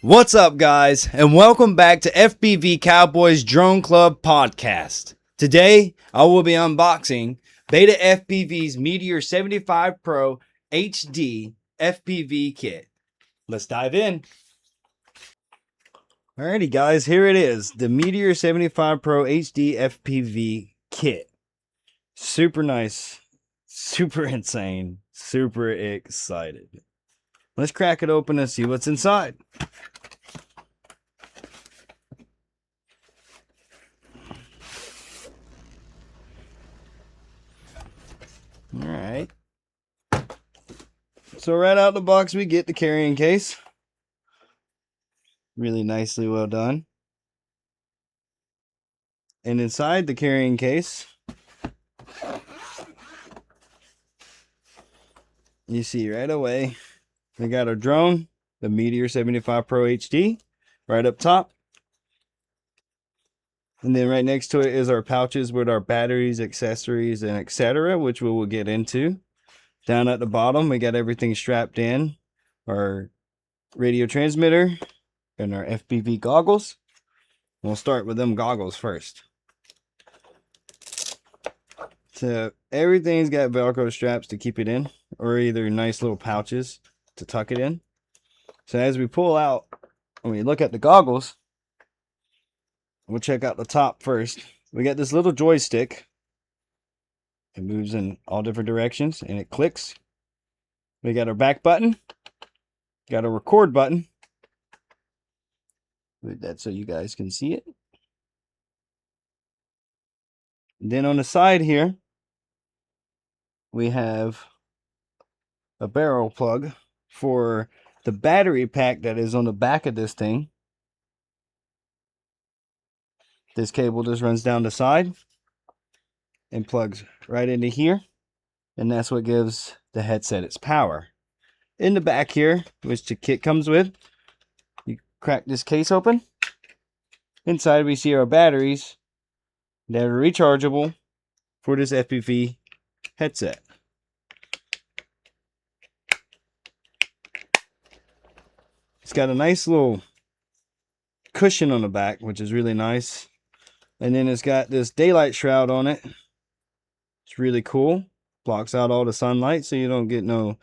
What's up, guys, and welcome back to FPV Cowboys Drone Club podcast. Today, I will be unboxing Beta FPV's Meteor 75 Pro HD FPV kit. Let's dive in. Alrighty, guys, here it is, the Meteor 75 Pro HD FPV kit. Super nice, super insane, super excited. Let's crack it open and see what's inside. All right. So right out the box, we get the carrying case. Really nicely well done. And inside the carrying case, you see right away, we got our drone, the Meteor 75 Pro HD, right up top. And then right next to it is our pouches with our batteries, accessories, and etc., which we will get into. Down at the bottom, we got everything strapped in. Our radio transmitter and our FPV goggles. We'll start with them goggles first. So everything's got Velcro straps to keep it in, or either nice little pouches to tuck it in. So as we pull out, when we look at the goggles, we'll check out the top first. We got this little joystick. It moves in all different directions and it clicks. We got our back button. Got a record button. That's so you guys can see it. And then on the side here, we have a barrel plug for the battery pack that is on the back of this thing. This cable just runs down the side and plugs right into here. And that's what gives the headset its power. In the back here, which the kit comes with, you crack this case open. Inside we see our batteries that are rechargeable for this FPV headset. It's got a nice little cushion on the back, which is really nice. And then it's got this daylight shroud on it. It's really cool. Blocks out all the sunlight so you don't get no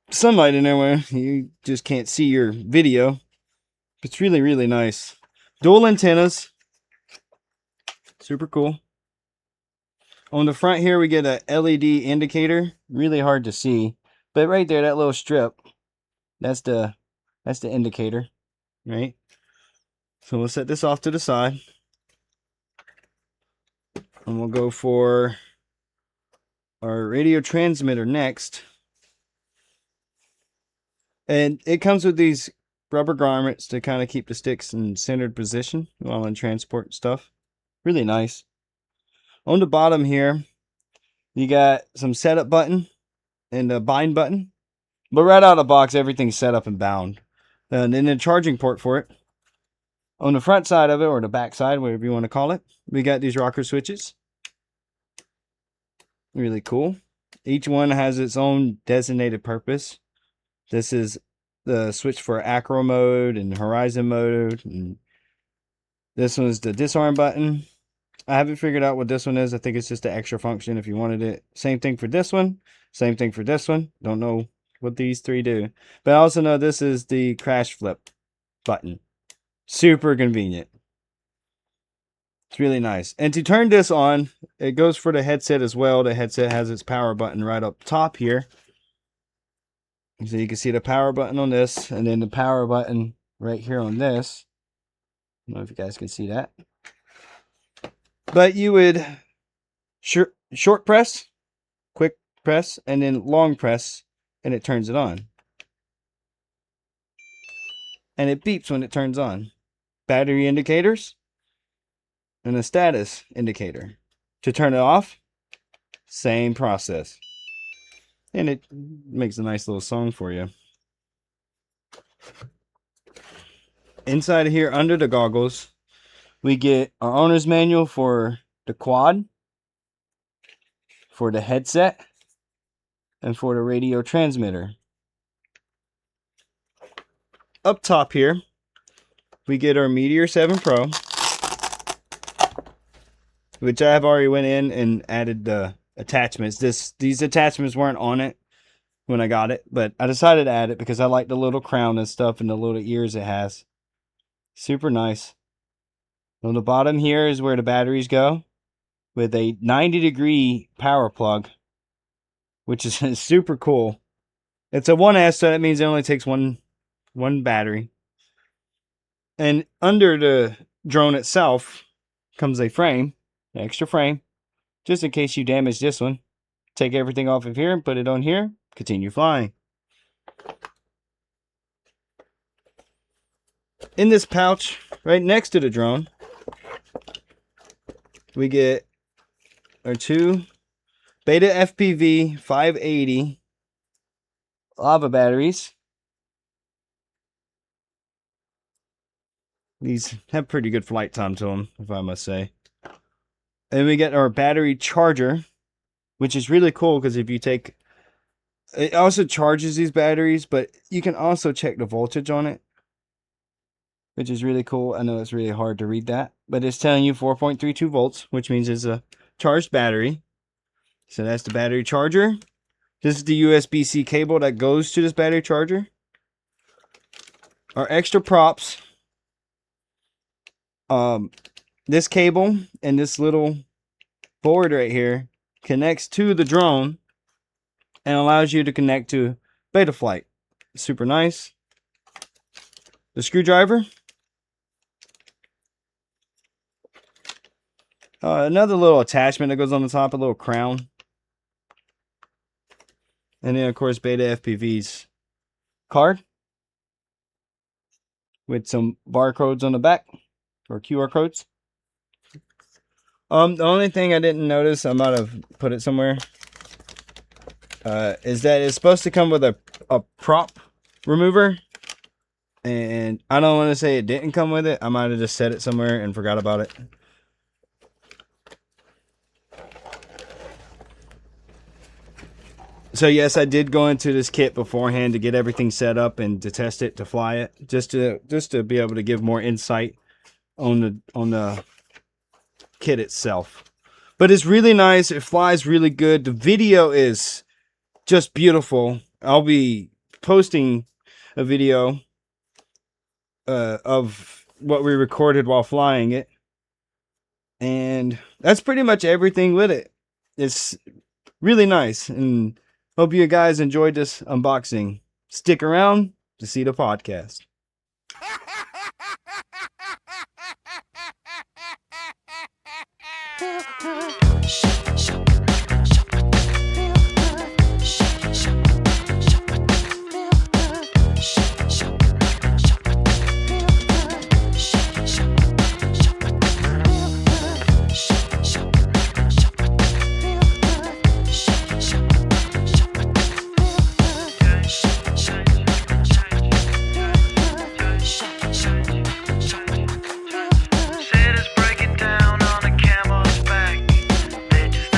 sunlight in there where you just can't see your video. It's really, really nice. Dual antennas. Super cool. On the front here, we get a LED indicator. Really hard to see. But right there, that little strip, that's the indicator, right? So we'll set this off to the side. And we'll go for our radio transmitter next. And it comes with these rubber grommets to kind of keep the sticks in centered position while in transport stuff. Really nice. On the bottom here, you got some setup button and a bind button. But right out of the box, everything's set up and bound. And then a charging port for it. On the front side of it, or the back side, whatever you want to call it, we got these rocker switches. Really cool. Each one has its own designated purpose. This is the switch for acro mode and horizon mode. And this one's the disarm button. I haven't figured out what this one is. I think it's just an extra function if you wanted it. Same thing for this one. Same thing for this one. Don't know what these three do. But I also know this is the crash flip button. Super convenient. It's really nice. And to turn this on, it goes for the headset as well. The headset has its power button right up top here. So you can see the power button on this, and then the power button right here on this. I don't know if you guys can see that. But you would short press, quick press, and then long press, and it turns it on. And it beeps when it turns on. Battery indicators and a status indicator. To turn it off, same process. And it makes a nice little song for you. Inside of here, under the goggles, we get our owner's manual for the quad, for the headset, and for the radio transmitter. up top here, we get our Meteor 7 Pro, which I have already went in and added the attachments. These attachments weren't on it when I got it, but I decided to add it because I like the little crown and stuff and the little ears it has. Super nice. On the bottom here is where the batteries go, with a 90-degree power plug, which is super cool. It's a 1S, so that means it only takes one battery. And under the drone itself comes a frame, an extra frame, just in case you damage this one. Take everything off of here and put it on here. Continue flying. In this pouch, right next to the drone, we get our two Beta FPV 580 lava batteries. These have pretty good flight time to them, if I must say. And we get our battery charger, which is really cool because if you take... It also charges these batteries, but you can also check the voltage on it, which is really cool. I know it's really hard to read that, but it's telling you 4.32 volts, which means it's a charged battery. So that's the battery charger. This is the USB-C cable that goes to this battery charger. Our extra props. This cable and this little board right here connects to the drone and allows you to connect to Betaflight. Super nice. The screwdriver. Another little attachment that goes on the top, a little crown. And then, of course, Beta FPV's card with some barcodes on the back, or QR codes. The only thing I didn't notice, I might have put it somewhere, is that it's supposed to come with a prop remover. And I don't want to say it didn't come with it. I might have just set it somewhere and forgot about it. So yes, I did go into this kit beforehand to get everything set up and to test it, to fly it, just to be able to give more insight on the kit itself. But it's really nice. It flies really good. The video is just beautiful. I'll be posting a video of what we recorded while flying it, and that's pretty much everything with it. It's really nice, and hope you guys enjoyed this unboxing. Stick around to see the podcast. Said it's breaking down on a camel's back. They just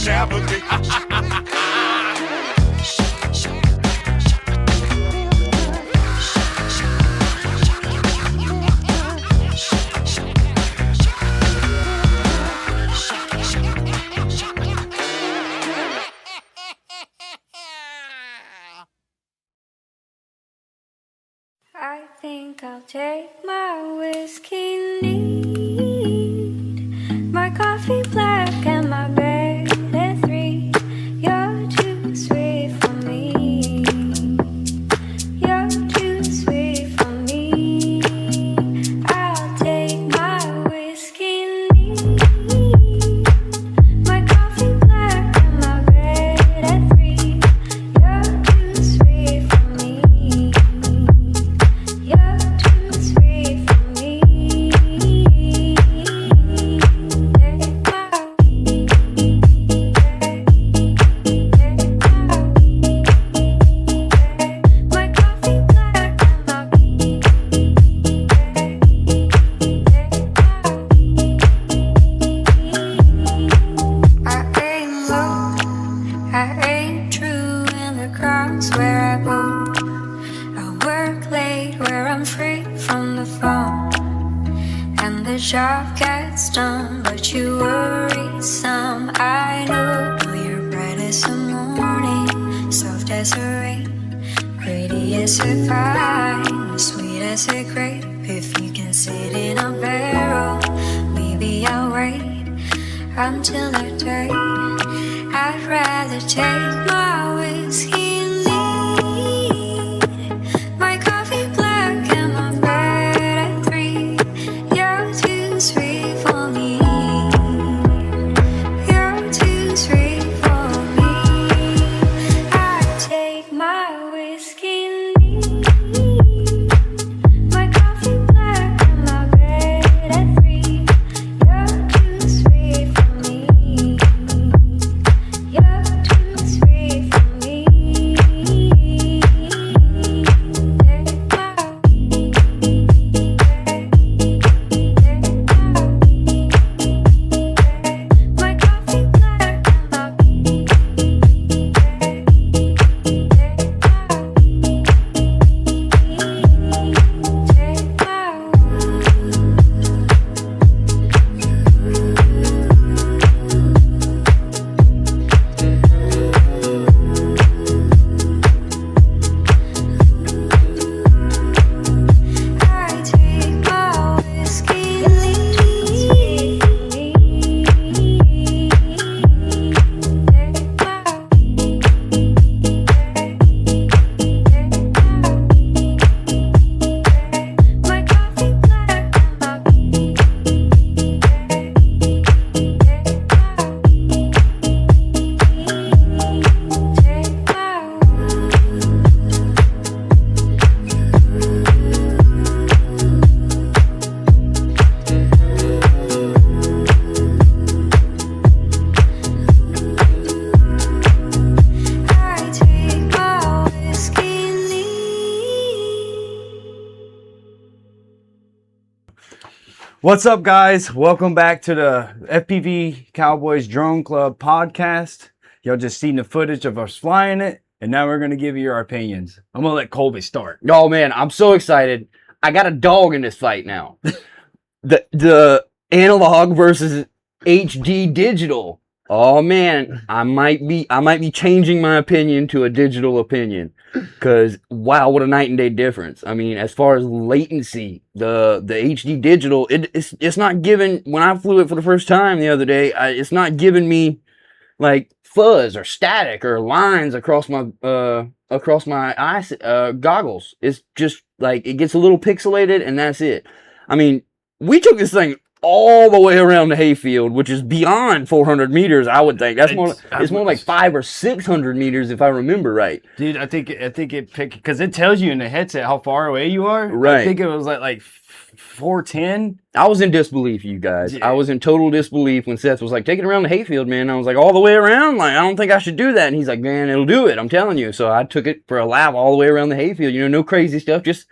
I think I'll take my whiskey neat, my coffee black and my bed at 3. You're too sweet for me. You're too sweet for me. I'll take my whiskey neat, my coffee black and my bed at 3. You're too sweet for me. You're too sweet for me. Take my coffee black and my I ain't low, I ain't true in the crowds where I go. I work late where I'm free from the phone, and the job gets done, but you worry some. I know you're bright as the morning, soft as the rain, pretty as a pine, sweet as a grape. If you can sit in a barrel, maybe I'll wait until that day. I'd rather take my whiskey neat, my coffee black and my bed at 3. You're too sweet for me. You're too sweet for me. I'd take my whiskey neat, my coffee black and my bed at 3. You're too sweet for me. You're too sweet for me. Take my coffee black and my What's up, guys? Welcome back to the FPV Cowboys Drone Club podcast. Y'all just seen the footage of us flying it, and now we're going to give you our opinions. I'm going to let Colby start. Oh, man, I'm so excited. I got a dog in this fight now. the analog versus HD digital. Oh, man, I might be changing my opinion to a digital opinion. Because, wow, what a night and day difference. I mean, as far as latency, the HD digital, it's not giving, when I flew it for the first time the other day, it's not giving me, like, fuzz or static or lines across my eyes, goggles. It's just, like, it gets a little pixelated, and that's it. I mean, we took this thing all the way around the hayfield, which is beyond 400 meters, I would think. It's more like 500 or 600 meters, if I remember right. Dude, I think it picked, because it tells you in the headset how far away you are. Right. I think it was like 410. I was in disbelief, you guys. Yeah. I was in total disbelief when Seth was like, take it around the hayfield, man. I was like, all the way around? Like, I don't think I should do that. And he's like, man, it'll do it. I'm telling you. So I took it for a lap all the way around the hayfield. You know, no crazy stuff. Just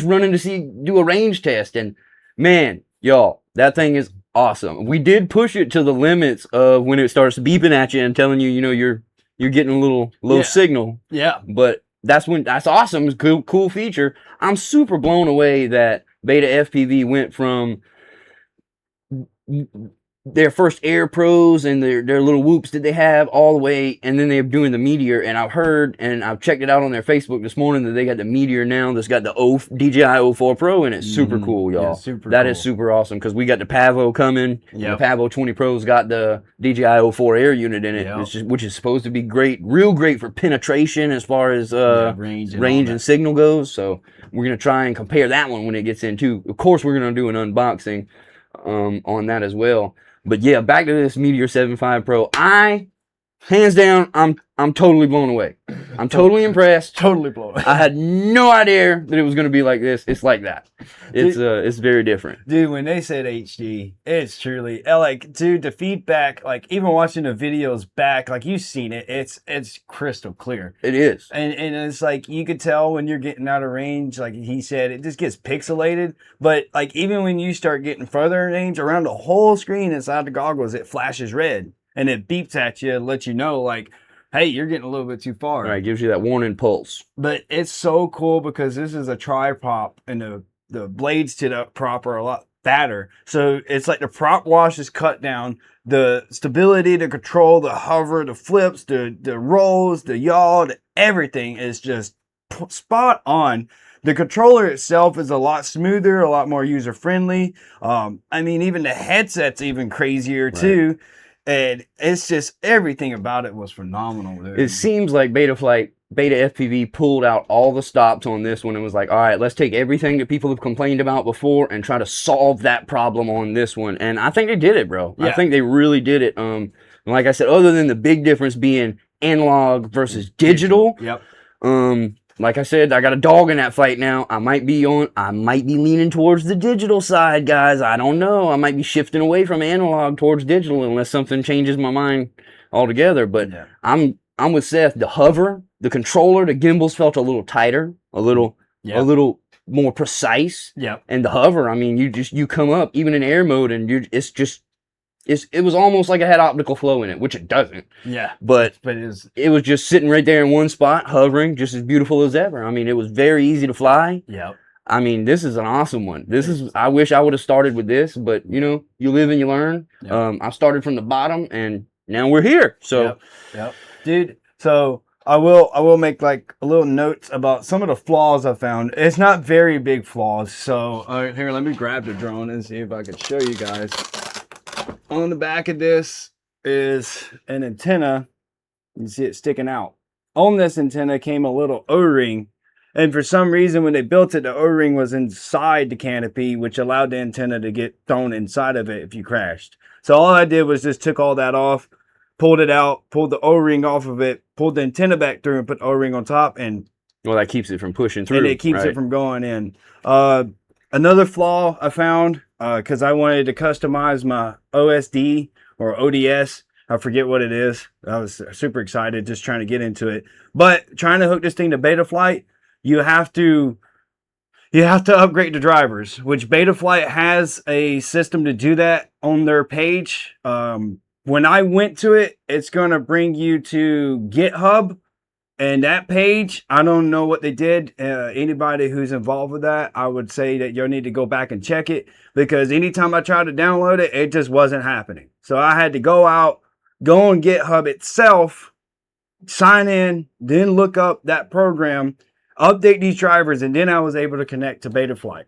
running to do a range test. And man, y'all, that thing is awesome. We did push it to the limits of when it starts beeping at you and telling you, you know, you're getting a little low signal. Yeah. But that's awesome. It's a cool feature. I'm super blown away that Beta FPV went from their first Air Pros and their little whoops that they have all the way, and then they're doing the Meteor. And I've heard and I've checked it out on their Facebook this morning that they got the Meteor now that's got the DJI 04 Pro, and it's super cool, y'all. Yeah, that is super awesome because we got the Pavo coming. Yep. The Pavo 20 Pro's got the DJI 04 Air unit in it, which is supposed to be great, real great for penetration as far as range and signal goes. So we're gonna try and compare that one when it gets in too. Of course, we're gonna do an unboxing on that as well. But yeah, back to this Meteor75 Pro. Hands down, I'm totally blown away. I'm totally impressed. Totally blown away. I had no idea that it was going to be like this. It's like that. It's very different. Dude, when they said HD, it's truly like, dude, the feedback, like even watching the videos back, like you've seen it, it's crystal clear. It is. And it's like you could tell when you're getting out of range, like he said, it just gets pixelated. But like even when you start getting further in range, around the whole screen inside the goggles, it flashes red. And it beeps at you and lets you know, like, hey, you're getting a little bit too far. Right, gives you that warning pulse. But it's so cool because this is a tri-prop, and the blades to the prop are a lot fatter. So it's like the prop wash is cut down. The stability, the control, the hover, the flips, the rolls, the yaw, everything is just spot on. The controller itself is a lot smoother, a lot more user-friendly. I mean, even the headset's even crazier, too. And it's just, everything about it was phenomenal, dude. It seems like Beta FPV pulled out all the stops on this one and was like, all right, let's take everything that people have complained about before and try to solve that problem on this one. And I think they did it, bro. Yeah. I think they really did it. Like I said, other than the big difference being analog versus digital. Yep. Like I said, I got a dog in that fight now. I might be leaning towards the digital side, guys. I don't know. I might be shifting away from analog towards digital unless something changes my mind altogether. But yeah. I'm with Seth. The hover, the controller, the gimbals felt a little tighter, a little more precise. Yeah. And the hover, I mean, you come up even in air mode, and it was almost like it had optical flow in it, which it doesn't. Yeah. But it was just sitting right there in one spot, hovering, just as beautiful as ever. I mean, it was very easy to fly. Yeah. I mean, this is an awesome one. I wish I would have started with this, but you know, you live and you learn. Yep. I started from the bottom and now we're here. So Yep. Dude, so I will make like a little notes about some of the flaws I found. It's not very big flaws. So here, let me grab the drone and see if I can show you guys. On the back of this is an antenna. You see it sticking out. On this antenna came a little O-ring. And for some reason, when they built it, the O-ring was inside the canopy, which allowed the antenna to get thrown inside of it if you crashed. So all I did was just took all that off, pulled it out, pulled the O-ring off of it, pulled the antenna back through and put the O-ring on top. And well, that keeps it from pushing through. And it keeps it from going in. Another flaw I found, because I wanted to customize my OSD or ODS. I forget what it is. I was super excited just trying to get into it. But trying to hook this thing to Betaflight, you have to upgrade the drivers, which Betaflight has a system to do that on their page. When I went to it, it's going to bring you to GitHub. And that page, I don't know what they did. Anybody who's involved with that, I would say that you'll need to go back and check it. Because anytime I tried to download it, it just wasn't happening. So I had to go on GitHub itself, sign in, then look up that program, update these drivers, and then I was able to connect to Betaflight.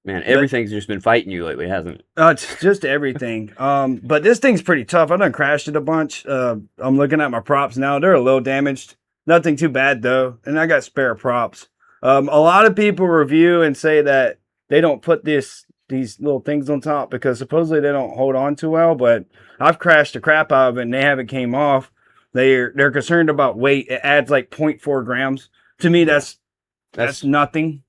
Man, everything's just been fighting you lately, hasn't it? It's just everything. But this thing's pretty tough. I done crashed it a bunch. I'm looking at my props now. They're a little damaged. Nothing too bad, though. And I got spare props. A lot of people review and say that they don't put these little things on top because supposedly they don't hold on too well. But I've crashed the crap out of it and they haven't came off. They're concerned about weight. It adds like 0.4 grams. To me, that's nothing.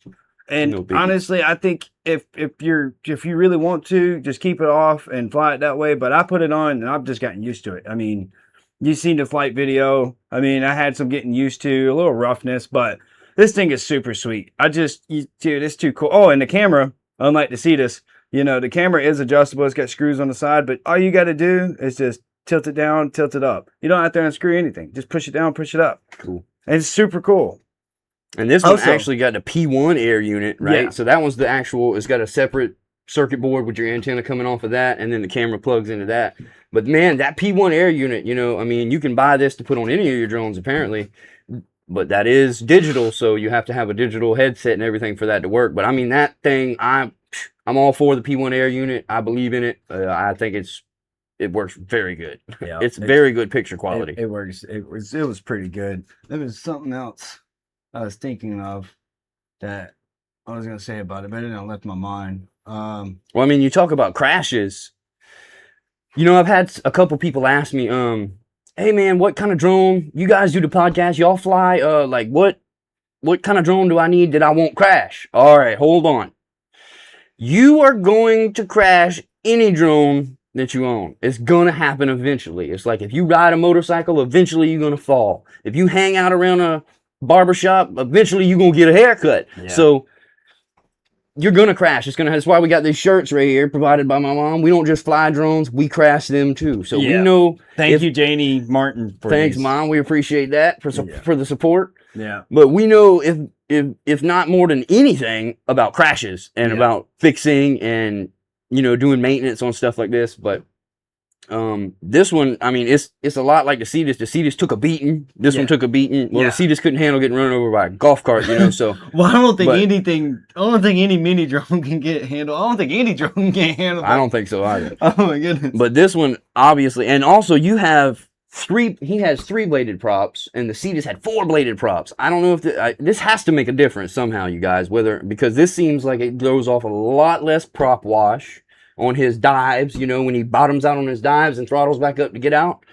And no honestly, I think if you really want to, just keep it off and fly it that way. But I put it on and I've just gotten used to it. I mean, you've seen the flight video. I mean, I had some getting used to, a little roughness, but this thing is super sweet. Dude, it's too cool. Oh, and the camera, unlike the Cetus, You know, the camera is adjustable. It's got screws on the side, but all you got to do is just tilt it down, tilt it up. You don't have to unscrew anything. Just push it down, push it up. Cool. And it's super cool. And this one Also- actually got the P1 air unit, right? Yeah. So that one's the actual, it's got a separate circuit board with your antenna coming off of that, and then the camera plugs into that. But man, that P1 air unit, you know, I mean, you can buy this to put on any of your drones apparently, but that is digital, so you have to have a digital headset and everything for that to work. But I mean, that thing, I'm all for the P1 air unit. I believe in it. I think it works very good. Yeah, It's very good picture quality. It works. It was pretty good. There was something else I was thinking of that I was gonna say about it, but then I left my mind. Well, I mean, you talk about crashes. You know, I've had a couple people ask me, hey man, what kind of drone? You guys do the podcast, y'all fly, like what kind of drone do I need that I won't crash? All right, hold on. You are going to crash any drone that you own. It's gonna happen eventually. It's like if you ride a motorcycle, eventually you're gonna fall. If you hang out around a barbershop, eventually you're gonna get a haircut. Yeah. So you're gonna crash. That's why we got these shirts right here provided by my mom. We don't just fly drones, we crash them too. So we Yeah. know. Thank you, Janie Martin. For Thanks, these. Mom. We appreciate that for the support. Yeah. But we know if not more than anything about crashes and Yeah. about fixing and, you know, doing maintenance on stuff like this. But this one, I mean, it's a lot like the Cetus. The Cetus took a beating. This one took a beating. Well, Yeah. the Cetus couldn't handle getting run over by a golf cart, you know. So Well, I don't think But- any mini drone can get handled. I don't think any drone can handle. I don't think so either. Oh my goodness. But this one, obviously, and also you have he has 3-bladed props, and the Cetus had 4-bladed props. I don't know if this has to make a difference somehow, you guys, because this seems like it throws off a lot less prop wash on his dives, you know, when he bottoms out on his dives and throttles back up to get out.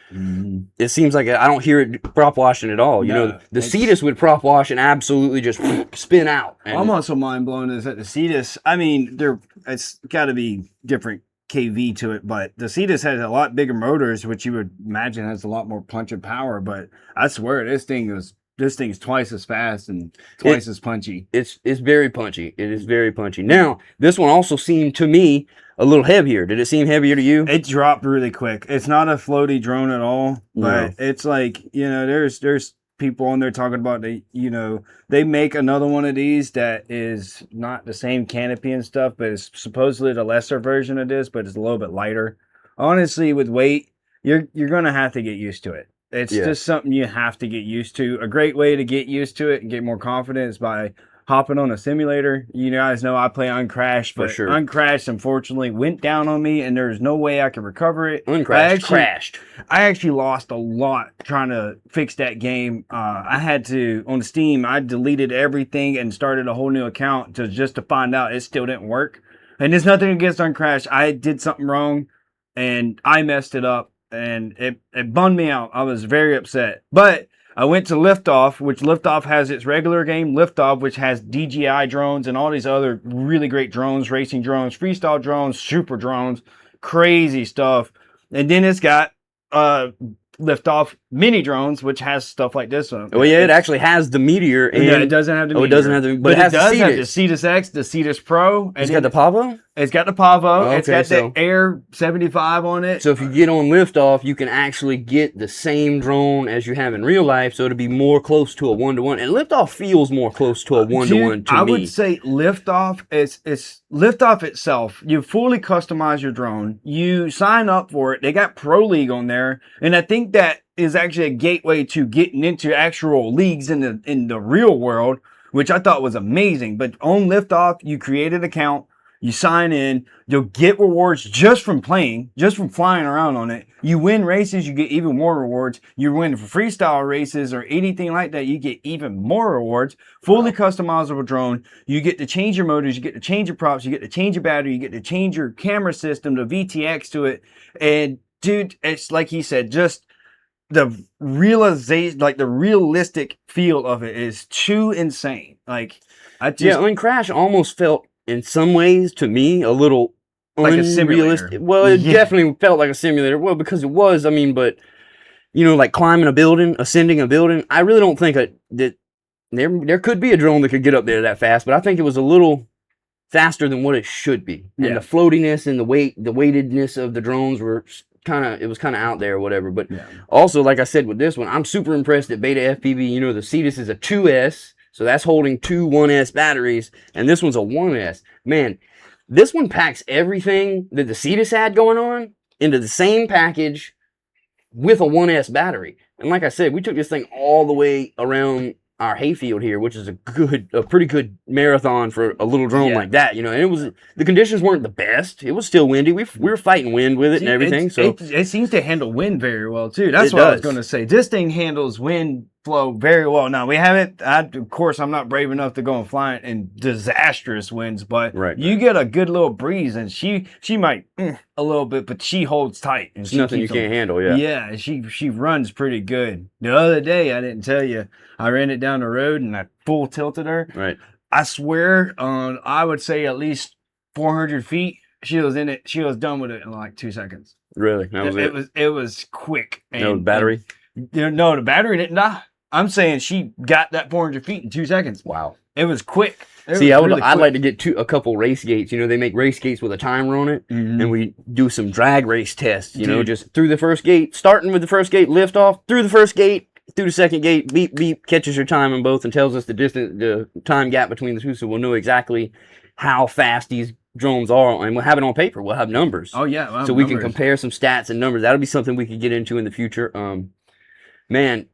It seems like I don't hear it prop washing at all. You No, know, the Cetus would prop wash and absolutely just spin out. And I'm also mind blown is that the Cetus. I mean, it's got to be different kV to it, but the Cetus has a lot bigger motors, which you would imagine has a lot more punch and power. But I swear, this thing's twice as fast and twice as punchy. it's very punchy. It is very punchy. Now, this one also seemed to me a little heavier. Did it seem heavier to you? It dropped really quick. It's not a floaty drone at all, but it's like, you know, there's people on there talking about they make another one of these that is not the same canopy and stuff, but it's supposedly the lesser version of this, but it's a little bit lighter. Honestly, with weight, you're gonna have to get used to it. It's just something you have to get used to. A great way to get used to it and get more confidence by hopping on a simulator. You guys know I play Uncrashed, but sure. Uncrashed unfortunately went down on me, and there's no way I could recover it. Uncrashed, crashed. I actually lost a lot trying to fix that game. I had to, on Steam, I deleted everything and started a whole new account just to find out it still didn't work. And there's nothing against Uncrashed. I did something wrong, and I messed it up, and it bummed me out. I was very upset. But I went to Liftoff, which Liftoff has its regular game, Liftoff, which has DJI drones and all these other really great drones, racing drones, freestyle drones, super drones, crazy stuff. And then it's got Liftoff mini drones, which has stuff like this one. Oh yeah, it actually has the Meteor. And Yeah, it doesn't have the Oh, it Meteor. doesn't have the, But it has it does the have the Cetus. Cetus X, the Cetus Pro. And It's got the Pavo. It's got the Pavo. Oh, It's okay, got so- the Air 75 on it. So if you get on Liftoff, you can actually get the same drone as you have in real life, so it'll be more close to a 1-to-1. And Liftoff feels more close to a 1-to-1 to I me. would say Liftoff. It's Liftoff itself. You fully customize your drone. You sign up for it. They got Pro League on there, and I think that is actually a gateway to getting into actual leagues in the real world, which I thought was amazing. But on Liftoff, you create an account. You sign in, you'll get rewards just from playing, just from flying around on it. You win races, you get even more rewards. You win freestyle races or anything like that, you get even more rewards. Fully customizable drone. You get to change your motors, you get to change your props, you get to change your battery, you get to change your camera system, the VTX to it. And dude, it's like he said, just the realization, like the realistic feel of it is too insane. Like, I just... Yeah, Uncrash almost felt, in some ways, to me, a little Like a unrealistic. simulator. Well, it Yeah. definitely felt like a simulator. Well, because it was, I mean, but, you know, like climbing a building, ascending a building, I really don't think that there could be a drone that could get up there that fast, but I think it was a little faster than what it should be. And Yeah. the floatiness and the weightedness of the drones were it was kind of out there or whatever. But also, like I said with this one, I'm super impressed at Beta FPV. You know, the Cetus is a 2S, so that's holding two 1S batteries, and this one's a 1S. Man, this one packs everything that the Cetus had going on into the same package with a 1S battery. And like I said, we took this thing all the way around our hayfield here, which is a pretty good marathon for a little drone like that, you know. And the conditions weren't the best. It was still windy. We were fighting wind with it and everything. So it seems to handle wind very well too. That's what I was going to say. This thing handles wind flow very well. Now we haven't. Of course, I'm not brave enough to go and fly it in disastrous winds, but you get a good little breeze, and she might a little bit, but she holds tight. And it's nothing you can't handle. Yeah. Yeah, she runs pretty good. The other day, I didn't tell you, I ran it down the road and I full tilted her. Right. I swear, I would say at least 400 feet. She was in it. She was done with it in like 2 seconds. Really? That was it. It was quick. No battery. No, the battery didn't die. I'm saying she got that 400 feet in 2 seconds. Wow. It was quick. See, I'd like to get a couple race gates. You know, they make race gates with a timer on it, and we do some drag race tests. You know, just through the first gate, starting with the first gate, lift off through the first gate, through the second gate, beep beep, catches your time on both and tells us the time gap between the two, so we'll know exactly how fast these drones are, and we'll have it on paper. We'll have numbers. Oh yeah, so we can compare some stats and numbers. That'll be something we could get into in the future. Man,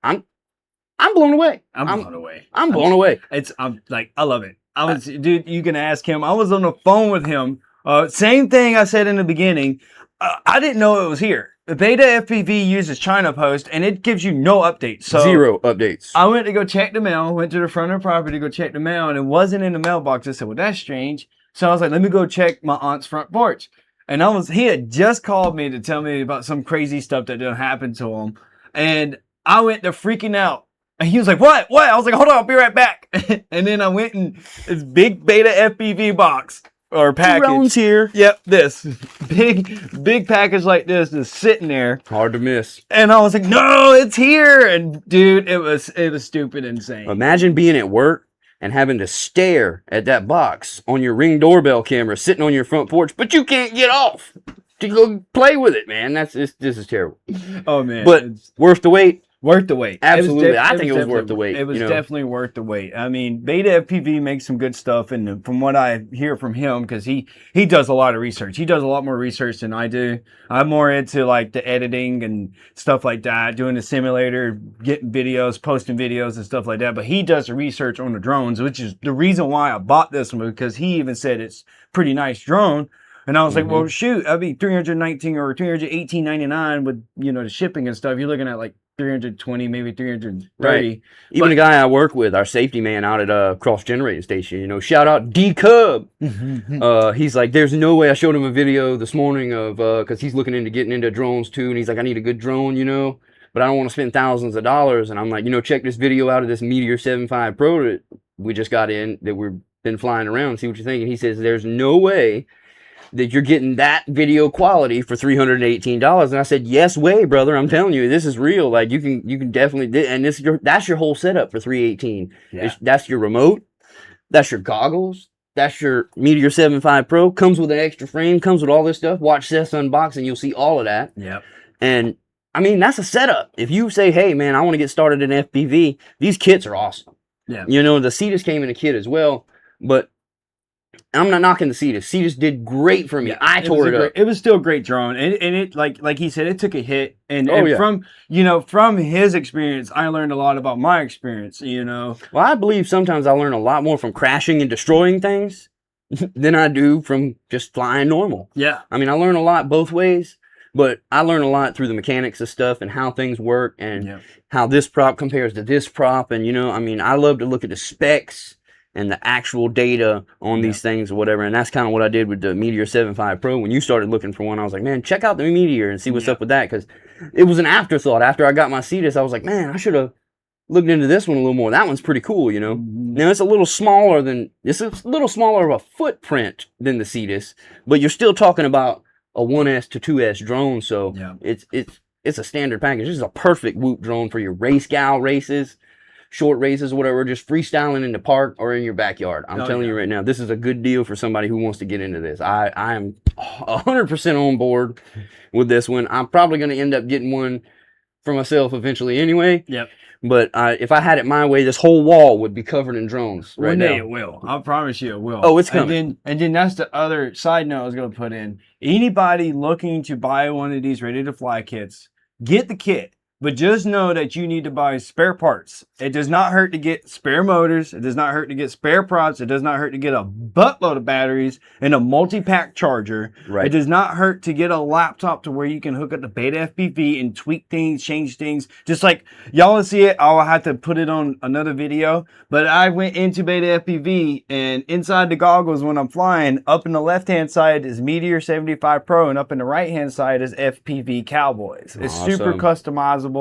I'm blown away. I'm blown away. I'm blown away. I love it. Dude, you can ask him. I was on the phone with him. Same thing I said in the beginning. I didn't know it was here. The Beta FPV uses China Post, and it gives you no updates. So 0 updates. I went to go check the mail. Went to the front of the property to go check the mail, and it wasn't in the mailbox. I said, well, that's strange. So I was like, let me go check my aunt's front porch. And he had just called me to tell me about some crazy stuff that done happened to him. And I went to freaking out. And he was like, what? I was like, hold on, I'll be right back. And then I went in this big Beta FPV box or package. Drones here. Yep, this big package like this is sitting there. Hard to miss. And I was like, no, it's here. And dude, it was stupid insane. Imagine being at work and having to stare at that box on your Ring doorbell camera sitting on your front porch, but you can't get off to go play with it, man. This is terrible. Oh man. But worth the wait. Worth the wait. Absolutely. I think it was worth the wait. It was definitely worth the wait. I mean, Beta FPV makes some good stuff. And from what I hear from him, because he does a lot of research. He does a lot more research than I do. I'm more into like the editing and stuff like that, doing the simulator, getting videos, posting videos and stuff like that. But he does the research on the drones, which is the reason why I bought this one, because he even said it's pretty nice drone. And I was like, well, shoot, that'd be $319 or $318.99 with, the shipping and stuff. You're looking at like 320, maybe 330. Right. Even the guy I work with, our safety man out at Cross Generating Station, shout out D Cub. He's like, there's no way. I showed him a video this morning of, because he's looking into getting into drones too. And he's like, I need a good drone, but I don't want to spend thousands of dollars. And I'm like, check this video out of this Meteor75 Pro that we just got in, that we've been flying around, see what you think. And he says, there's no way that you're getting that video quality for $318. And I said, yes way, brother. I'm telling you, this is real. Like you can definitely, and that's your whole setup for $318. Yeah. That's your remote. That's your goggles. That's your Meteor75 Pro. Comes with an extra frame, comes with all this stuff. Watch Seth's unboxing. You'll see all of that. Yep. And I mean, that's a setup. If you say, hey man, I want to get started in FPV, these kits are awesome. Yeah. The Cetus came in a kit as well, but I'm not knocking the Cetus. Cetus did great for me. Yeah, I tore it up. It was still a great drone, and it like he said, it took a hit. And yeah. from his experience, I learned a lot about my experience. Well, I believe sometimes I learn a lot more from crashing and destroying things than I do from just flying normal. Yeah, I mean, I learn a lot both ways, but I learn a lot through the mechanics of stuff and how things work and how this prop compares to this prop. And I love to look at the specs and the actual data on these things or whatever. And that's kind of what I did with the Meteor75 Pro. When you started looking for one, I was like, man, check out the Meteor and see what's up with that. Because it was an afterthought. After I got my Cetus, I was like, man, I should have looked into this one a little more. That one's pretty cool, Now, it's a little smaller of a footprint than the Cetus, but you're still talking about a 1S to 2S drone. So it's a standard package. This is a perfect Whoop drone for your race gal races. short races, whatever, just freestyling in the park or in your backyard. I'm telling you right now, this is a good deal for somebody who wants to get into this. I am 100% on board with this one. I'm probably going to end up getting one for myself eventually anyway. Yep. But if I had it my way, this whole wall would be covered in drones right One now. day it will. I promise you it will. Oh, it's coming. And then that's the other side note I was going to put in. Anybody looking to buy one of these ready to fly kits, get the kit. But just know that you need to buy spare parts. It does not hurt to get spare motors. It does not hurt to get spare props. It does not hurt to get a buttload of batteries and a multi-pack charger. Right. It does not hurt to get a laptop to where you can hook up the Beta FPV and tweak things, change things. Just like y'all will see it. I'll have to put it on another video. But I went into Beta FPV and inside the goggles when I'm flying, up in the left-hand side is Meteor75 Pro and up in the right-hand side is FPV Cowboys. It's super customizable.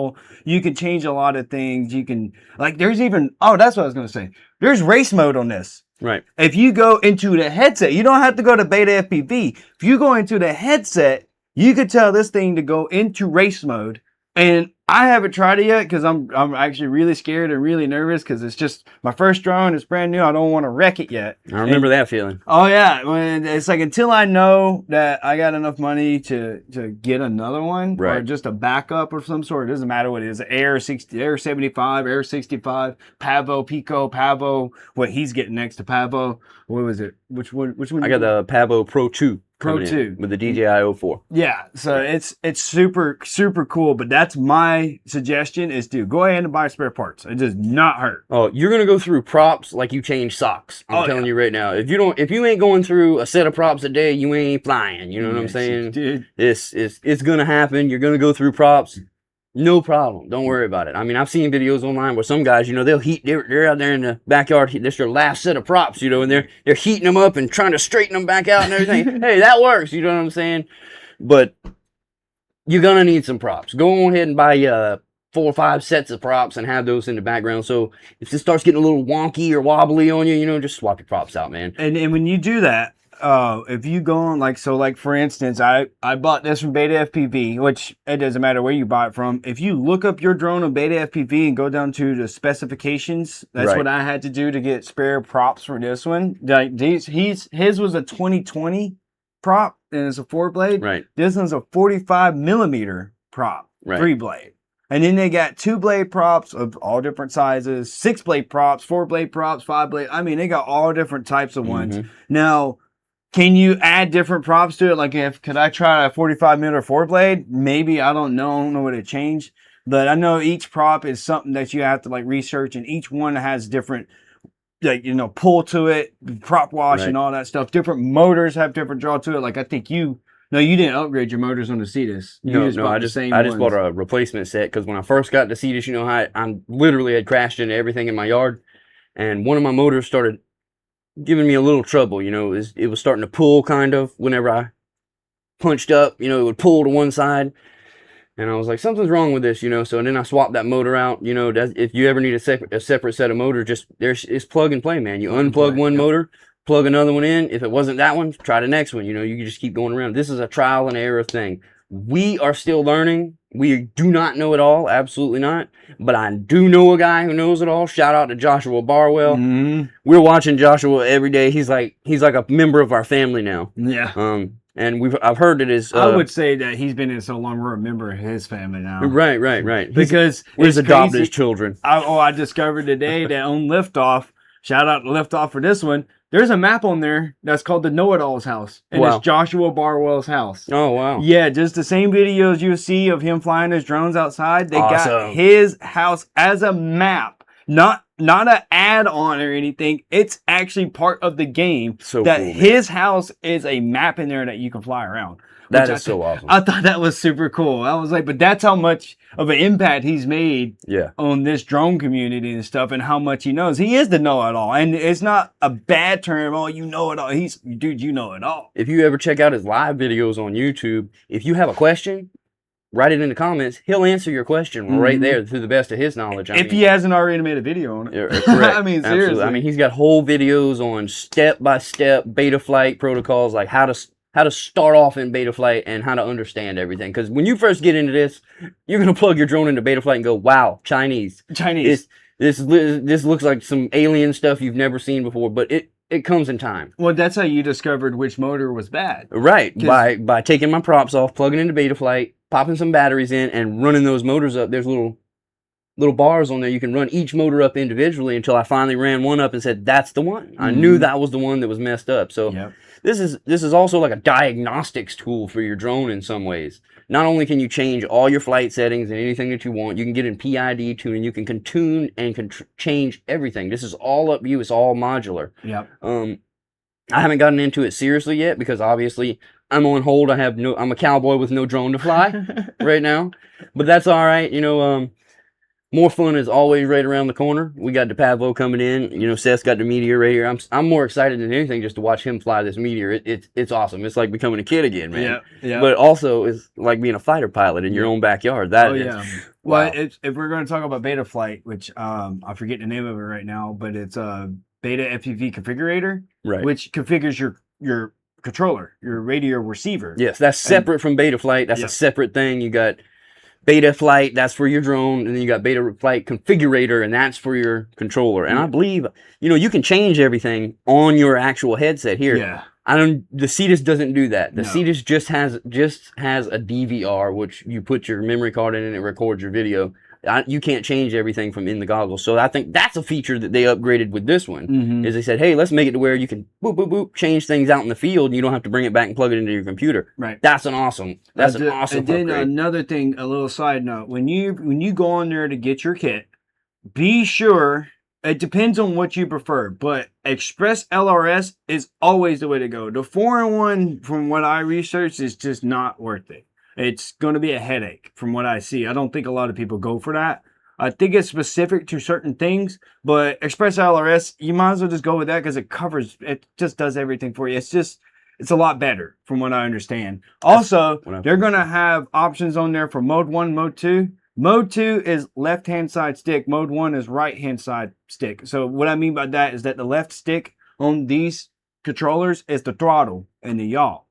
You can change a lot of things. You can, like, there's even, oh, that's what I was going to say. There's race mode on this. Right. If you go into the headset, you don't have to go to Beta FPV. If you go into the headset, you could tell this thing to go into race mode. And I haven't tried it yet because I'm actually really scared and really nervous because it's just my first drone. It's brand new. I don't want to wreck it yet. I remember that feeling. Oh yeah, when it's like until I know that I got enough money to get another one or just a backup of some sort. It doesn't matter what it is. Air 60, Air 75, Air 65, Pavo, Pico, Pavo. What he's getting next to Pavo. What was it? Which one? I got the Pavo Pro 2. Pro 2 with the DJI 04. Yeah, so it's super cool, but that's my suggestion is to go ahead and buy spare parts. It does not hurt. Oh, you're gonna go through props like you change socks. I'm telling you right now. If you ain't going through a set of props a day, you ain't flying. You know what I'm saying? Dude. It's gonna happen. You're gonna go through props. No problem. Don't worry about it. I mean, I've seen videos online where some guys, they're out there in the backyard. That's their last set of props, and they're heating them up and trying to straighten them back out and everything. Hey, that works. You know what I'm saying? But you're gonna need some props. Go on ahead and buy 4 or 5 sets of props and have those in the background. So if this starts getting a little wonky or wobbly on you, just swap your props out, man. And when you do that, if you go on like for instance, I bought this from Beta FPV, which it doesn't matter where you buy it from. If you look up your drone on Beta FPV and go down to the specifications, that's what I had to do to get spare props for this one. Like his was a 2020 prop and it's a 4-blade. Right. This one's a 45 millimeter prop, 3-blade. And then they got 2-blade props of all different sizes, 6-blade props, 4-blade props, 5-blade. I mean, they got all different types of ones. Now, can you add different props to it? Like, could I try a 45 millimeter 4-blade? Maybe. I don't know. I don't know what it changed. But I know each prop is something that you have to like research, and each one has different, like, pull to it, prop wash and all that stuff. Different motors have different draw to it. Like, I think you didn't upgrade your motors on the Cetus. I just bought a replacement set because when I first got the Cetus, I literally had crashed into everything in my yard, and one of my motors started giving me a little trouble. It was starting to pull kind of whenever I punched up. It would pull to one side, and I was like, something's wrong with this. So then I swapped that motor out. If you ever need a separate set of motor, it's plug and play, man. You unplug one motor, plug another one in. If it wasn't that one, try the next one. You can just keep going around. This is a trial and error thing. We are still learning. We do not know it all, absolutely not. But I do know a guy who knows it all. Shout out to Joshua Barwell. We're watching Joshua every day. He's like a member of our family now. Yeah. And I've heard that his. I would say that he's been in so long, we're a member of his family now. Right. Because we've adopted his children. I discovered today that on Liftoff. Shout out to Liftoff for this one. There's a map on there that's called the Know-It-All's house. And it's Joshua Barwell's house. Oh, wow. Yeah, just the same videos you see of him flying his drones outside. They got his house as a map. Not an add-on or anything. It's actually part of the game. So that cool, his house is a map in there that you can fly around. That is so awesome. I thought that was super cool. I was like, but that's how much of an impact he's made on this drone community and stuff, and how much he knows. He is the know-it-all, and it's not a bad term. Oh, you know it all. Dude, you know it all. If you ever check out his live videos on YouTube, if you have a question, write it in the comments. He'll answer your question right there to the best of his knowledge. If he hasn't already made a video on it. Correct. I mean, seriously. Absolutely. I mean, he's got whole videos on step-by-step beta flight protocols, like how to start off in beta flight and how to understand everything. Because when you first get into this, you're going to plug your drone into beta flight and go, wow, Chinese. This looks like some alien stuff you've never seen before, but it comes in time. Well, that's how you discovered which motor was bad. Right, by taking my props off, plugging into Betaflight, popping some batteries in, and running those motors up. There's little bars on there. You can run each motor up individually until I finally ran one up and said, that's the one. I knew that was the one that was messed up. So this is also like a diagnostics tool for your drone in some ways. Not only can you change all your flight settings and anything that you want, you can get in PID tuning, you can tune and change everything. This is all up to you. It's all modular. Yep. I haven't gotten into it seriously yet because obviously I'm on hold. I'm a cowboy with no drone to fly right now, but that's all right. You know, more fun is always right around the corner. We got DePavlo coming in. You know, Seth's got the Meteor right here. I'm more excited than anything just to watch him fly this Meteor. It's awesome. It's like becoming a kid again, man. Yeah. But also, it's like being a fighter pilot in your own backyard. Wow. Well, if we're going to talk about Betaflight, which I forget the name of it right now, but it's a Beta FPV configurator, right, which configures your controller, your radio receiver. Yes, that's separate from Betaflight. That's a separate thing. You got Betaflight, that's for your drone, and then you got Betaflight configurator, and that's for your controller. And I believe, you know, you can change everything on your actual headset here. Yeah. The Cetus doesn't do that. The Cetus just has a DVR, which you put your memory card in and it records your video. You can't change everything from in the goggles. So I think that's a feature that they upgraded with this one. Is they said, hey, let's make it to where you can boop, boop, boop, change things out in the field and you don't have to bring it back and plug it into your computer. Right. That's an awesome And then upgrade. another thing, a little side note, when you go on there to get your kit, be sure, it depends on what you prefer, but Express LRS is always the way to go. The 4-in-1, from what I researched, is just not worth it. It's going to be a headache from what I see. I don't think a lot of people go for that. I think it's specific to certain things, but Express LRS, you might as well just go with that because it just does everything for you. It's a lot better from what I understand. Also, they're going to have options on there for mode 1, mode 2. Mode 2 is left-hand side stick. Mode 1 is right-hand side stick. So what I mean by that is that the left stick on these controllers is the throttle and the yaw.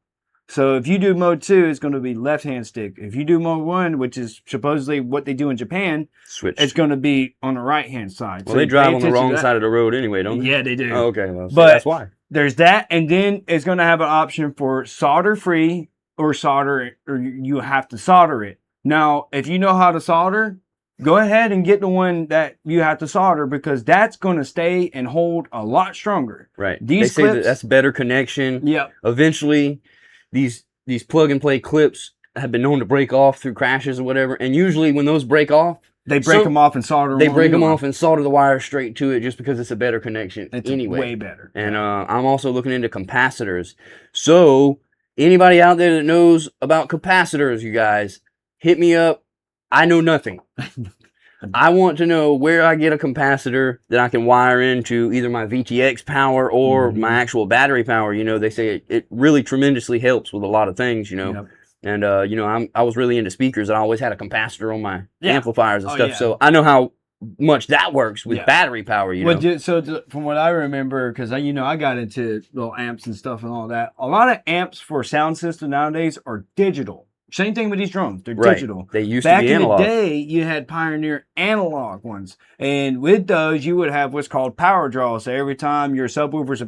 So if you do mode 2, it's going to be left-hand stick. If you do mode 1, which is supposedly what they do in Japan, it's going to be on the right-hand side. Well, so they drive on the wrong side of the road anyway, don't they? Yeah, they do. Oh, okay. Well, but that's why. There's that, and then it's going to have an option for solder-free or you have to solder it. Now, if you know how to solder, go ahead and get the one that you have to solder because that's going to stay and hold a lot stronger. Right. These they say that's better connection. Yeah. Eventually, these plug and play clips have been known to break off through crashes or whatever, and usually when those break off, they break them off and solder them. They break them off and solder the wire straight to it just because it's a better connection. It's anyway. Way better. And I'm also looking into capacitors. So anybody out there that knows about capacitors, you guys, hit me up. I know nothing. I want to know where I get a capacitor that I can wire into either my VTX power or my actual battery power. You know, they say it really tremendously helps with a lot of things, you know. Yep. And, you know, I was really into speakers. I always had a capacitor on my amplifiers and stuff. Yeah. So I know how much that works with battery power, you know. So from what I remember, because, you know, I got into little amps and stuff and all that. A lot of amps for sound system nowadays are digital. Same thing with these drones. They're digital. They used to be analog. Back in the day, you had Pioneer analog ones. And with those, you would have what's called power draw. So every time your subwoofers,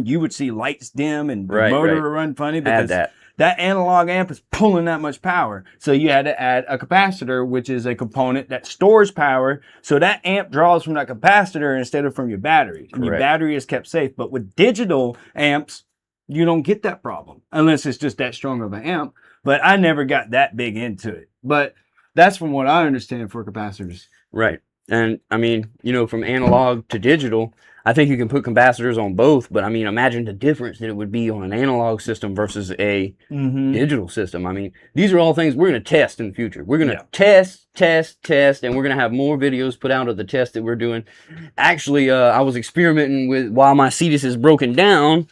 you would see lights dim and the motor would run funny because that analog amp is pulling that much power. So you had to add a capacitor, which is a component that stores power. So that amp draws from that capacitor instead of from your battery. And your battery is kept safe. But with digital amps, you don't get that problem unless it's just that strong of an amp. But I never got that big into it. But that's from what I understand for capacitors. Right. And I mean, you know, from analog to digital, I think you can put capacitors on both. But I mean, imagine the difference that it would be on an analog system versus a digital system. I mean, these are all things we're going to test in the future. We're going to test, and we're going to have more videos put out of the test that we're doing. Actually, I was experimenting with, while my Cetus is broken down.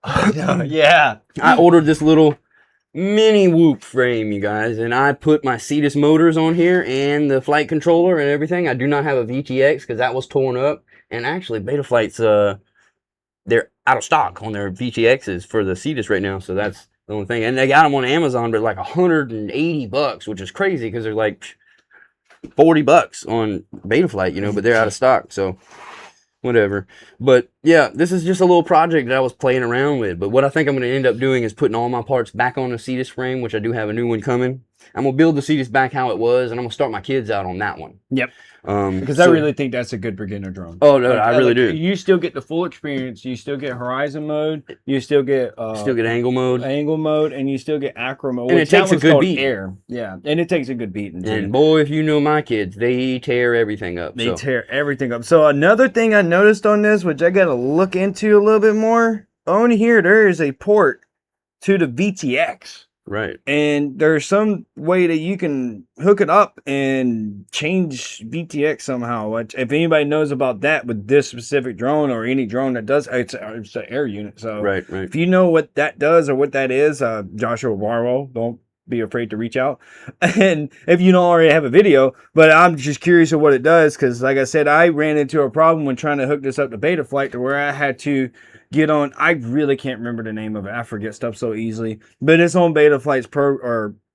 I ordered this little mini whoop frame, you guys, and I put my Cetus motors on here and the flight controller and everything. I do not have a VTX because that was torn up, and actually Betaflight's they're out of stock on their VTXs for the Cetus right now, so that's the only thing. And they got them on Amazon, but like $180, which is crazy because they're like $40 on Betaflight, you know, but they're out of stock, so whatever. But yeah, this is just a little project that I was playing around with. But what I think I'm going to end up doing is putting all my parts back on the Cetus frame, which I do have a new one coming. I'm going to build the Cetus back how it was, and I'm going to start my kids out on that one. Yep. Because I really think that's a good beginner drone. Oh no, I really do. You still get the full experience. You still get horizon mode. You still get angle mode, and you still get acro mode. And it takes a good beat. Air. Yeah, and it takes a good beating. And boy, if you know my kids, they tear everything up. They tear everything up. So another thing I noticed on this, which I got to look into a little bit more, on here there is a port to the VTX. Right. And there's some way that you can hook it up and change VTX somehow. Which, if anybody knows about that with this specific drone or any drone that does, it's an air unit. So right. If you know what that does or what that is, Joshua Warwell, don't be afraid to reach out. And if you don't already have a video, but I'm just curious of what it does. Because like I said, I ran into a problem when trying to hook this up to Betaflight to where I had to get on. I really can't remember the name of it. I forget stuff so easily, but it's on Betaflight's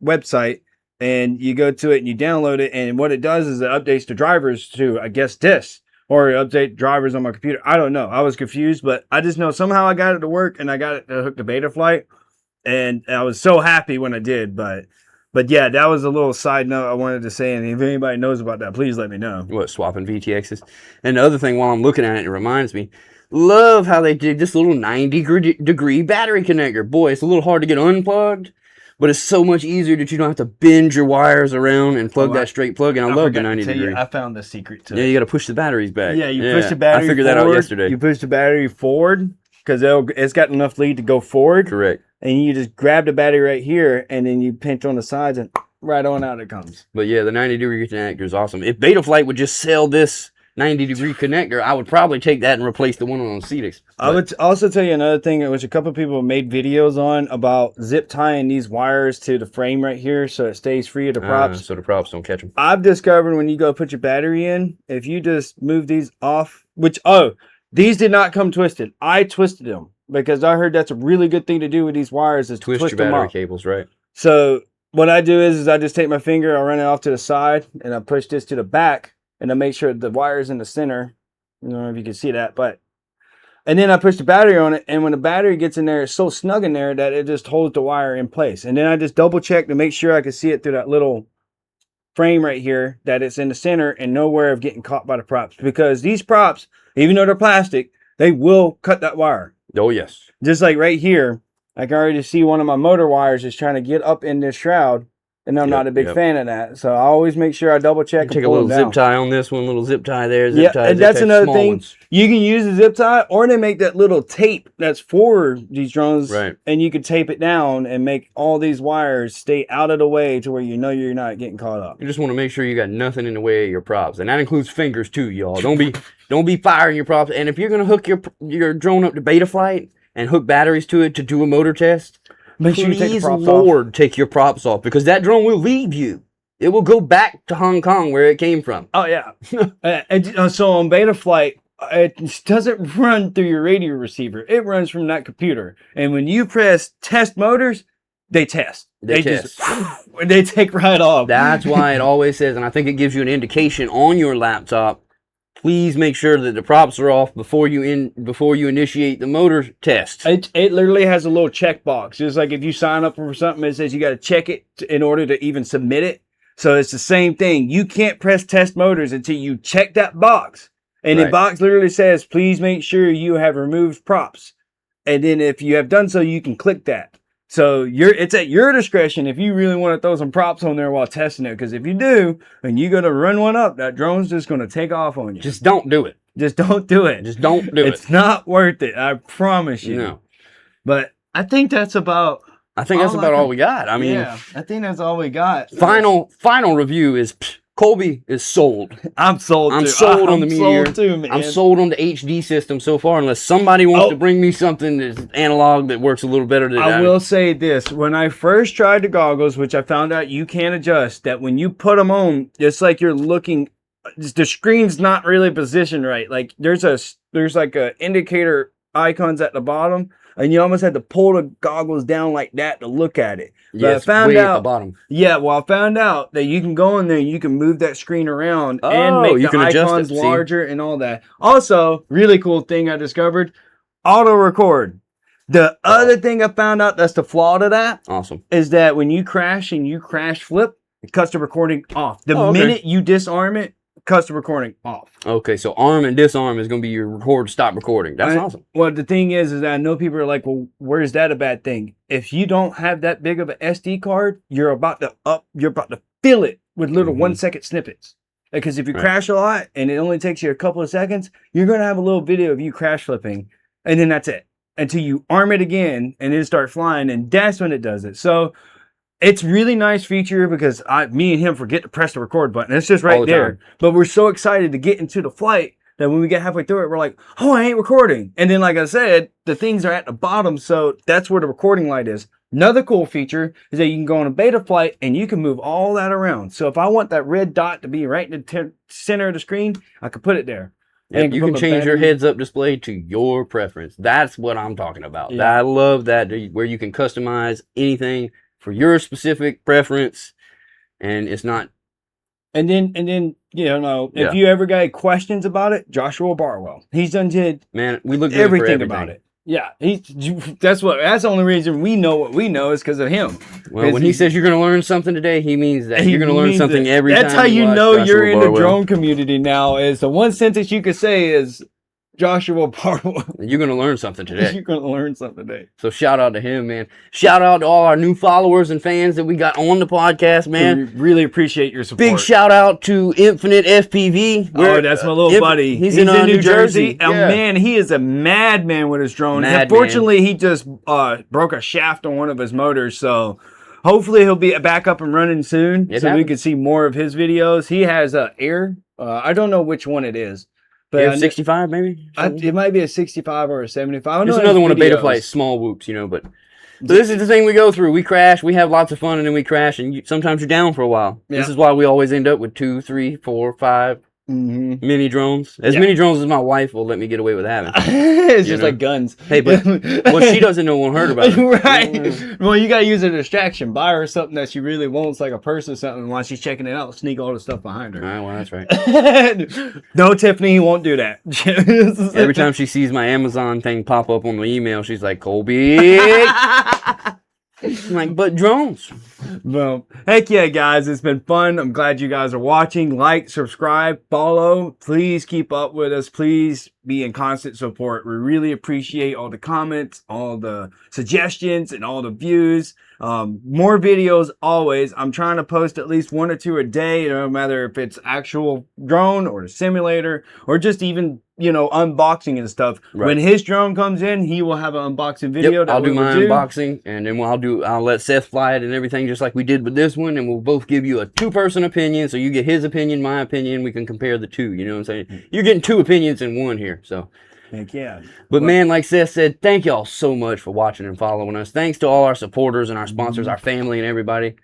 website, and you go to it and you download it, and what it does is it updates the drivers to, I guess, this, or update drivers on my computer. I don't know. I was confused, but I just know somehow I got it to work, and I got it to hook to Betaflight, and I was so happy when I did. But yeah, that was a little side note I wanted to say, and if anybody knows about that, please let me know. What, swapping VTXs? And the other thing, while I'm looking at it, it reminds me, love how they did this little 90-degree battery connector. Boy, it's a little hard to get unplugged, but it's so much easier that you don't have to bend your wires around and plug that straight plug. And I love the 90-degree. I found the secret to it. Yeah, you got to push the batteries back. Yeah, you push the battery I figured forward, that out yesterday. You push the battery forward because it's got enough lead to go forward. Correct. And you just grab the battery right here, and then you pinch on the sides, and right on out it comes. But yeah, the 90-degree connector is awesome. If Betaflight would just sell this 90-degree connector, I would probably take that and replace the one on Cetus. I would also tell you another thing, which a couple of people made videos on, about zip tying these wires to the frame right here so it stays free of the props. So the props don't catch them. I've discovered when you go put your battery in, if you just move these off, these did not come twisted. I twisted them because I heard that's a really good thing to do with these wires is twist your battery cables, right? So what I do is I just take my finger, I run it off to the side, and I push this to the back, and I make sure the wire's in the center. I don't know if you can see that, and then I push the battery on it, and when the battery gets in there, it's so snug in there that it just holds the wire in place. And then I just double check to make sure I can see it through that little frame right here, that it's in the center and nowhere of getting caught by the props. Because these props, even though they're plastic, they will cut that wire. Oh, yes. Just like right here, I can already see one of my motor wires is trying to get up in this shroud. And I'm not a big fan of that. So I always make sure I double check. Take a little zip tie on this one, little zip tie there. Zip tie, and that's another thing. You can use a zip tie, or they make that little tape that's for these drones. Right. And you can tape it down and make all these wires stay out of the way to where you know you're not getting caught up. You just want to make sure you got nothing in the way of your props. And that includes fingers too, y'all. Don't be firing your props. And if you're going to hook your drone up to Betaflight and hook batteries to it to do a motor test, make sure you take the props off. Take your props off, because that drone will leave you. It will go back to Hong Kong where it came from. Oh, yeah. So on Betaflight, it doesn't run through your radio receiver. It runs from that computer. And when you press test motors, they test. They test. They take right off. That's why it always says, and I think it gives you an indication on your laptop, please make sure that the props are off before you initiate the motor test. It literally has a little checkbox. Just like if you sign up for something, it says you got to check it in order to even submit it. So it's the same thing. You can't press test motors until you check that box. And the box literally says, please make sure you have removed props. And then if you have done so, you can click that. So it's at your discretion if you really want to throw some props on there while testing it. Because if you do, and you go to run one up, that drone's just going to take off on you. Just don't do it. Just don't do it. Just don't do it. It's not worth it. I promise you. No. But I think that's about... all we got. I mean... Yeah, I think that's all we got. Final review is... Colby is sold. I'm sold. I'm sold on the Meteor. Sold too, man. I'm sold on the HD system so far, unless somebody wants to bring me something that's analog that works a little better than that. I will say this. When I first tried the goggles, which I found out you can adjust, that when you put them on, it's like you're looking, the screen's not really positioned right. Like there's like a indicator icons at the bottom and you almost had to pull the goggles down like that to look at it. But I Yes, found way at the out, bottom. yeah, well, I found out that you can go in there and you can move that screen around and Oh, make you the can adjust it, icons see? larger and all that. Also, really cool thing I discovered, auto record. The other thing I found out that's the flaw to that Awesome. is that when you crash and you crash flip, custom recording off. The Oh, okay. minute you disarm it, custom recording off. Okay, so arm and disarm is going to be your record, stop recording. That's awesome. Well, the thing is that I know people are like, well, where's that a bad thing? If you don't have that big of an SD card, you're about to fill it with little 1 second snippets. Because if you crash a lot and it only takes you a couple of seconds, you're going to have a little video of you crash flipping, and then that's it. Until you arm it again and then start flying, and that's when it does it. So it's really nice feature because me and him forget to press the record button. It's just right there. time. But we're so excited to get into the flight that when we get halfway through it, we're like, oh, I ain't recording. And then, like I said, the things are at the bottom, so that's where the recording light is. Another cool feature is that you can go on a beta flight and you can move all that around. So if I want that red dot to be right in the center of the screen, I could put it there. Yep, you can put my change your battery- heads-up display to your preference. That's what I'm talking about. Yeah. I love that, where you can customize anything for your specific preference, and it's not. And then, if Yeah. you ever got questions about it, Joshua Barwell, he's done did Man, we look good for everything about it. Yeah, that's the only reason we know what we know is because of him. Well, when he says you're going to learn something today, he means that you're going to learn means something it. every That's time. how you watch know Joshua you're in the Barwell. drone community now. Is the one sentence you could say is Joshua Barwell. You're going to learn something today. You're gonna learn something today. So shout out to him, man. Shout out to all our new followers and fans that we got on the podcast, man. We really appreciate your support. Big shout out to Infinite FPV. Oh, that's my little buddy. He's in New Jersey. Oh Yeah. man, he is a madman with his drone. Unfortunately, he just broke a shaft on one of his motors, so hopefully he'll be back up and running soon, It so we happens. can see more of his videos. He has a Air. I don't know which one it is, but Air 65 maybe? it might be a 65 or a 75. It's another one of beta flight, small whoops, but so this is the thing we go through. We crash, we have lots of fun, and then we crash, and sometimes you're down for a while. Yeah. This is why we always end up with 2, 3, 4, 5 mini drones. As Yeah. many drones as my wife will let me get away with having. It's You just know? like guns. Hey, but what she doesn't know won't hurt about it. Right. Well, you gotta use a distraction. Buy her something that she really wants, like a purse or something. While she's checking it out, sneak all the stuff behind All her. right, well, that's right. No, Tiffany, he won't do that. Every time she sees my Amazon thing pop up on the email, she's like, Colby. I'm like, but drones. Well, heck yeah, guys. It's been fun. I'm glad you guys are watching. Like, subscribe, follow. Please keep up with us. Please be in constant support. We really appreciate all the comments, all the suggestions, and all the views. More videos always. I'm trying to post at least 1 or 2 a day, no matter if it's actual drone or a simulator or just even, unboxing and stuff. Right. When his drone comes in, he will have an unboxing video. Yep, I'll do my unboxing, and then I'll let Seth fly it and everything, just like we did with this one, and we'll both give you a 2-person opinion, so you get his opinion, my opinion, we can compare the two, you know what I'm saying? You're getting 2 opinions in one here, so. Heck yeah. But man, like Seth said, thank y'all so much for watching and following us. Thanks to all our supporters and our sponsors, our family and everybody.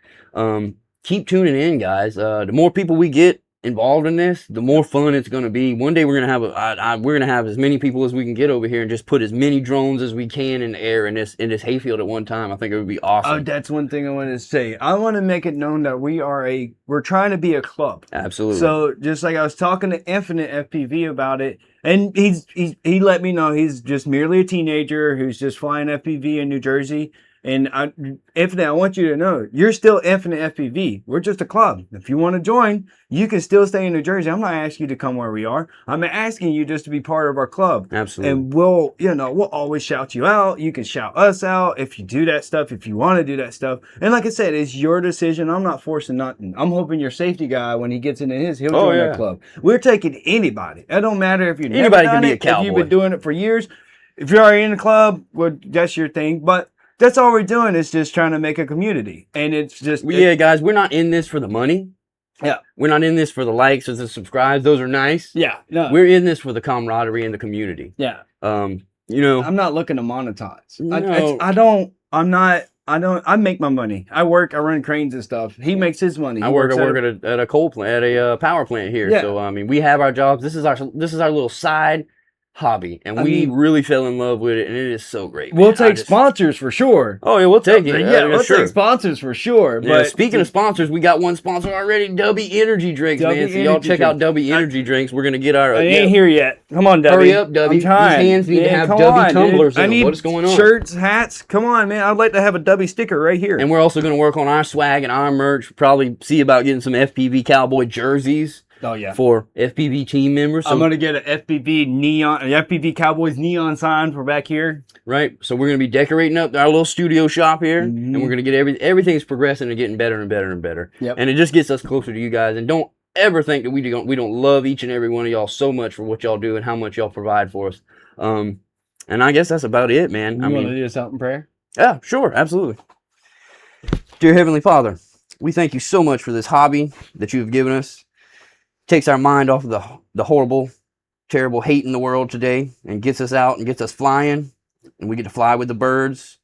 Keep tuning in, guys. The more people we get involved in this, the more fun it's going to be. One day we're going to have we're going to have as many people as we can get over here and just put as many drones as we can in the air in this hayfield at one time. I think it would be awesome. Oh, that's one thing I wanted to say. I want to make it known that we're trying to be a club. Absolutely. So just like I was talking to Infinite FPV about it, and he let me know he's just merely a teenager who's just flying FPV in New Jersey. And Infinite, I want you to know, you're still Infinite FPV. We're just a club. If you want to join, you can still stay in New Jersey. I'm not asking you to come where we are. I'm asking you just to be part of our club. Absolutely. And we'll always shout you out. You can shout us out if you do that stuff, if you want to do that stuff. And like I said, it's your decision. I'm not forcing nothing. I'm hoping your safety guy, when he gets into his, he'll join that club. We're taking anybody. It don't matter if you're Anybody can be a cowboy. If you've been doing it for years. If you're already in the club, well, that's your thing. But that's all we're doing is just trying to make a community. And it's just... Yeah, guys, we're not in this for the money. Yeah. We're not in this for the likes or the subscribes. Those are nice. Yeah. No. We're in this for the camaraderie and the community. Yeah. I'm not looking to monetize. No. I make my money. I run cranes and stuff. He makes his money. I work at a coal plant, at a power plant here. Yeah. So, we have our jobs. This is our little side hobby, and I we mean- really fell in love with it, and it is so great. We'll man. I take just- sponsors for sure. Oh yeah, we'll take it. Yeah, we'll sure. take sponsors for sure. Yeah, But speaking of sponsors, we got one sponsor already, Dubby Energy Drinks, Dubby man. So y'all Energy check out Drinks. Dubby Energy Drinks. We're gonna get our. I ain't here yet. Come on, Dubby. Hurry up, Dubby. I'm trying. These hands need to have come Dubby on, tumblers dude. I in them. need What is going on? shirts, hats. Come on, man. I'd like to have a Dubby sticker right here. And we're also gonna work on our swag and our merch. Probably see about getting some FPV Cowboy jerseys oh yeah. for FPV team members. So, I'm gonna get an FPV Cowboys neon sign for back here. right. So we're gonna be decorating up our little studio shop here, and we're gonna get everything's progressing and getting better and better and better. Yep. And it just gets us closer to you guys. And don't ever think that we don't love each and every one of y'all so much for what y'all do and how much y'all provide for us. And I guess that's about it, man. You want to do something prayer? Yeah, sure, absolutely. Dear Heavenly Father, we thank you so much for this hobby that you have given us. Takes our mind off of the horrible, terrible hate in the world today and gets us out and gets us flying, and we get to fly with the birds.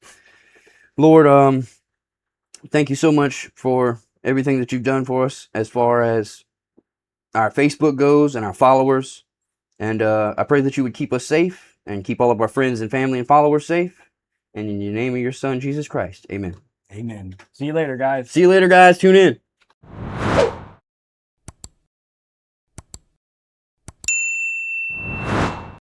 Lord, thank you so much for everything that you've done for us as far as our Facebook goes and our followers. And I pray that you would keep us safe and keep all of our friends and family and followers safe. And in the name of your son, Jesus Christ, amen. Amen. See you later, guys. See you later, guys. Tune in.